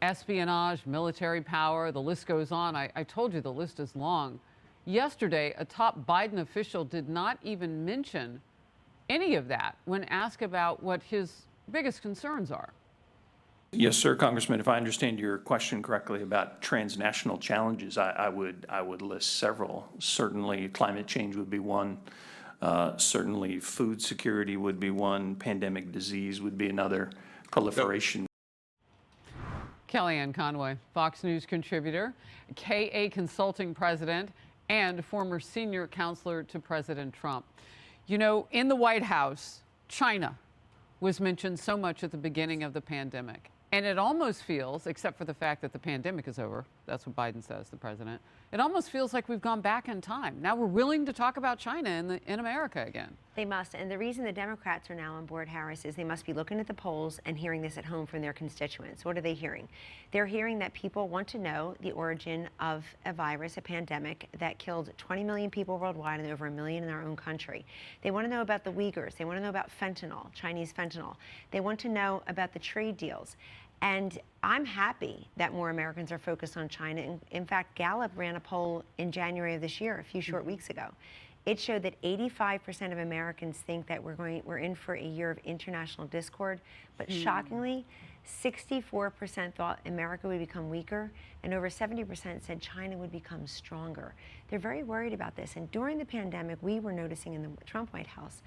Espionage, military power, the list goes on. I told you the list is long. Yesterday, a top Biden official did not even mention any of that when asked about what his biggest concerns are. Yes, sir, Congressman. If I understand your question correctly about transnational challenges, I would list several. Certainly, climate change would be one. Certainly, food security would be one. Pandemic disease would be another. Proliferation. Kellyanne Conway, Fox News contributor, KA Consulting president, and former senior counselor to President Trump. You know, in the White House, China was mentioned so much at the beginning of the pandemic. And it almost feels, except for the fact that the pandemic is over, that's what Biden says, the president, it almost feels like we've gone back in time. Now we're willing to talk about China in America again. They must. And the reason the Democrats are now on board, Harris, is they must be looking at the polls and hearing this at home from their constituents. What are they hearing? They're hearing that people want to know the origin of a virus, a pandemic that killed 20 million people worldwide and over 1 million in our own country. They want to know about the Uyghurs. They want to know about fentanyl, Chinese fentanyl. They want to know about the trade deals. And I'm happy that more Americans are focused on China. In fact, Gallup ran a poll in January of this year, a few short weeks ago. It showed that 85% of Americans think that we're in for a year of international discord. But shockingly, 64% thought America would become weaker, and over 70% said China would become stronger. They're very worried about this. And during the pandemic, we were noticing in the Trump White House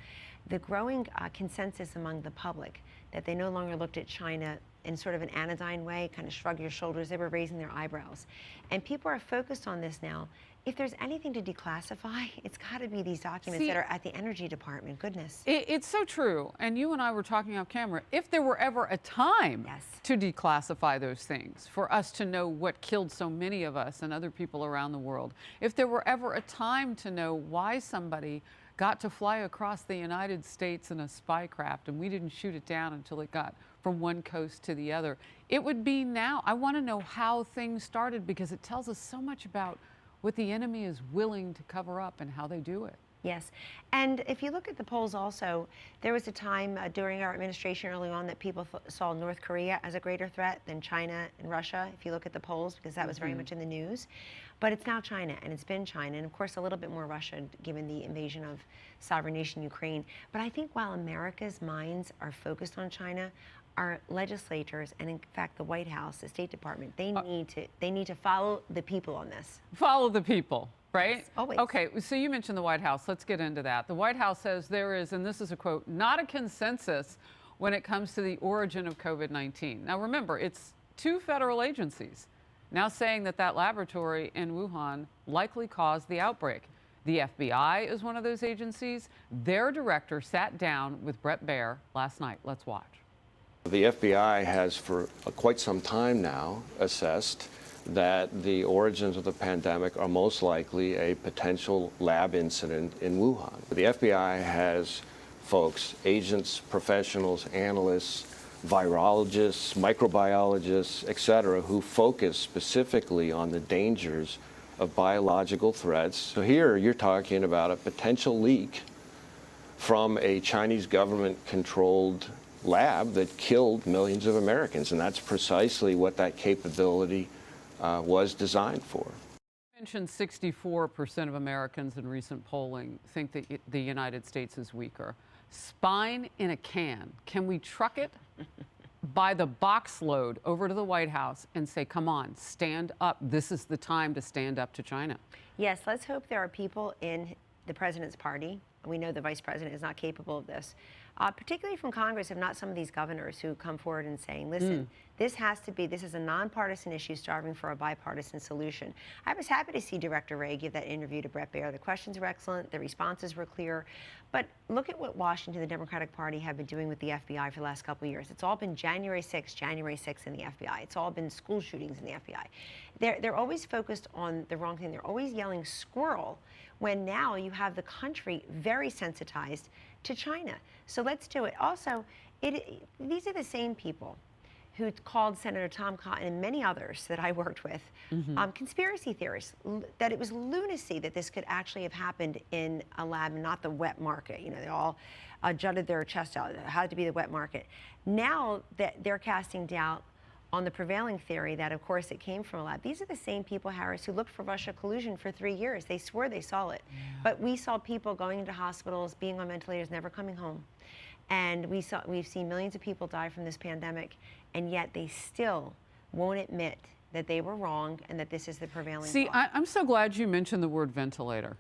the growing consensus among the public that they no longer looked at China in sort of an anodyne way, kind of shrug your shoulders. They were raising their eyebrows. And people are focused on this now. If there's anything to declassify, it's got to be these documents that are at the Energy Department. Goodness. It's so true. And you and I were talking off camera. If there were ever a time to declassify those things, for us to know what killed so many of us and other people around the world, if there were ever a time to know why somebody got to fly across the United States in a spy craft and we didn't shoot it down until it got from one coast to the other, it would be now. I want to know how things started, because it tells us so much about what the enemy is willing to cover up and how they do it. Yes. And if you look at the polls also, there was a time during our administration early on that people saw North Korea as a greater threat than China and Russia, if you look at the polls, because that was very much in the news. But it's now China, and it's been China, and of course a little bit more Russia given the invasion of sovereign nation Ukraine. But I think while America's minds are focused on China, our legislators and in fact the White House, the State Department, they need to follow the people on this. Follow the people. Right? Yes, always. Okay, so you mentioned the White House. Let's get into that. The White House says there is, and this is a quote, not a consensus when it comes to the origin of COVID-19. Now remember, it's 2 federal agencies now saying that that laboratory in Wuhan likely caused the outbreak. The FBI is one of those agencies. Their director sat down with Bret Baier last night. Let's watch. The FBI has for quite some time now assessed that the origins of the pandemic are most likely a potential lab incident in Wuhan. The FBI has folks, agents, professionals, analysts, virologists, microbiologists, et cetera, who focus specifically on the dangers of biological threats. So here you're talking about a potential leak from a Chinese government-controlled lab that killed millions of Americans, and that's precisely what that capability was designed for. You mentioned 64% of Americans in recent polling think that the United States is weaker. Spine in a can. Can we truck it by the box load over to the White House and say, come on, stand up. This is the time to stand up to China. Yes, let's hope there are people in the president's party. We know the vice president is not capable of this. Particularly from Congress, if not some of these governors who come forward and saying, listen, this is a nonpartisan issue striving for a bipartisan solution. I was happy to see Director Wray give that interview to Bret Baier. The questions were excellent, the responses were clear. But look at what Washington, the Democratic Party, have been doing with the FBI for the last couple of years. It's all been January 6th in the FBI. It's all been school shootings in the FBI. They're always focused on the wrong thing. They're always yelling squirrel, when now you have the country very sensitized to China. So let's do it. Also, these are the same people who called Senator Tom Cotton and many others that I worked with conspiracy theorists, that it was lunacy that this could actually have happened in a lab, not the wet market. You know, they all jutted their chest out. It had to be the wet market. Now that they're casting doubt on the prevailing theory that, of course, it came from a lab. These are the same people, Harris, who looked for Russia collusion for 3 years. They swore they saw it. Yeah. But we saw people going into hospitals, being on ventilators, never coming home. And we've seen millions of people die from this pandemic, and yet they still won't admit that they were wrong and that this is the prevailing See, thought. I'm so glad you mentioned the word ventilator.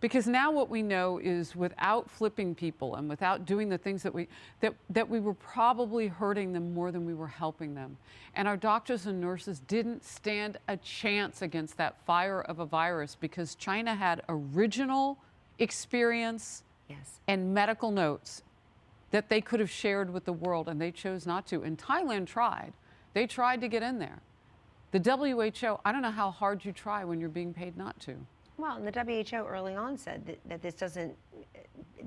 Because now what we know is without flipping people and without doing the things that we were probably hurting them more than we were helping them. And our doctors and nurses didn't stand a chance against that fire of a virus because China had original experience and medical notes that they could have shared with the world, and they chose not to. And Thailand tried. They tried to get in there. The WHO, I don't know how hard you try when you're being paid not to. Well, and the WHO early on said that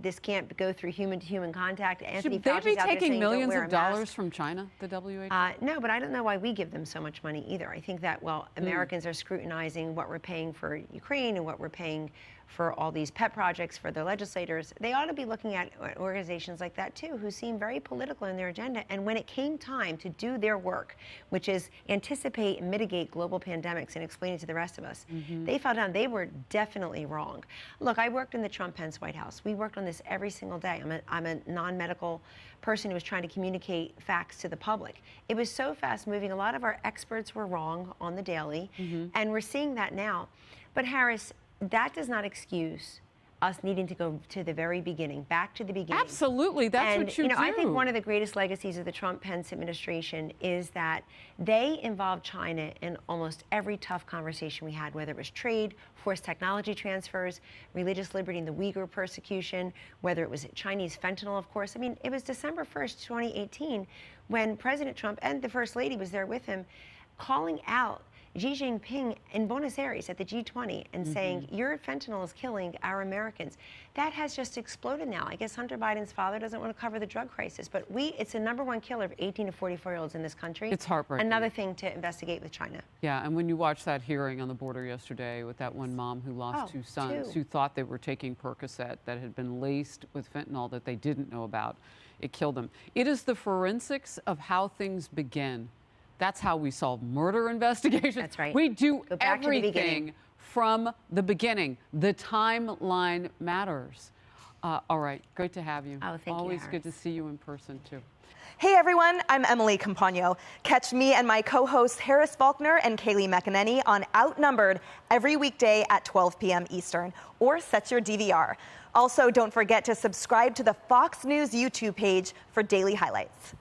this can't go through human-to-human contact. Anthony Should they Fauci's be out there taking saying, millions "Don't wear of a mask." dollars from China, the WHO? No, but I don't know why we give them so much money either. I think that, well, Americans are scrutinizing what we're paying for Ukraine and what we're paying for all these pet projects for their legislators. They ought to be looking at organizations like that too, who seem very political in their agenda. And when it came time to do their work, which is anticipate and mitigate global pandemics and explain it to the rest of us, they fell down. They were definitely wrong. Look, I worked in the Trump-Pence White House. We worked on this every single day. I'm a non-medical person who was trying to communicate facts to the public. It was so fast-moving. A lot of our experts were wrong on the daily, and we're seeing that now. But Harris, that does not excuse us needing to go to the very beginning, back to the beginning. Absolutely, that's what you do. I think one of the greatest legacies of the Trump-Pence administration is that they involved China in almost every tough conversation we had, whether it was trade, forced technology transfers, religious liberty and the Uyghur persecution, whether it was Chinese fentanyl, of course. I mean, it was December 1st, 2018, when President Trump and the First Lady was there with him, calling out Xi Jinping in Buenos Aires at the G20 and saying, your fentanyl is killing our Americans. That has just exploded now. I guess Hunter Biden's father doesn't want to cover the drug crisis, but it's the #1 killer of 18 to 44-year-olds in this country. It's heartbreaking. Another thing to investigate with China. Yeah, and when you watch that hearing on the border yesterday with that one mom who lost two sons who thought they were taking Percocet that had been laced with fentanyl that they didn't know about, it killed them. It is the forensics of how things begin. That's how we solve murder investigations. That's right. We do Go back everything from the beginning. The timeline matters. All right, great to have you. Oh, thank you, Always Harris. good to see you in person, too. Hey everyone, I'm Emily Campagno. Catch me and my co-hosts Harris Faulkner and Kaylee McEnany on Outnumbered every weekday at 12 p.m. Eastern, or set your DVR. Also, don't forget to subscribe to the Fox News YouTube page for daily highlights.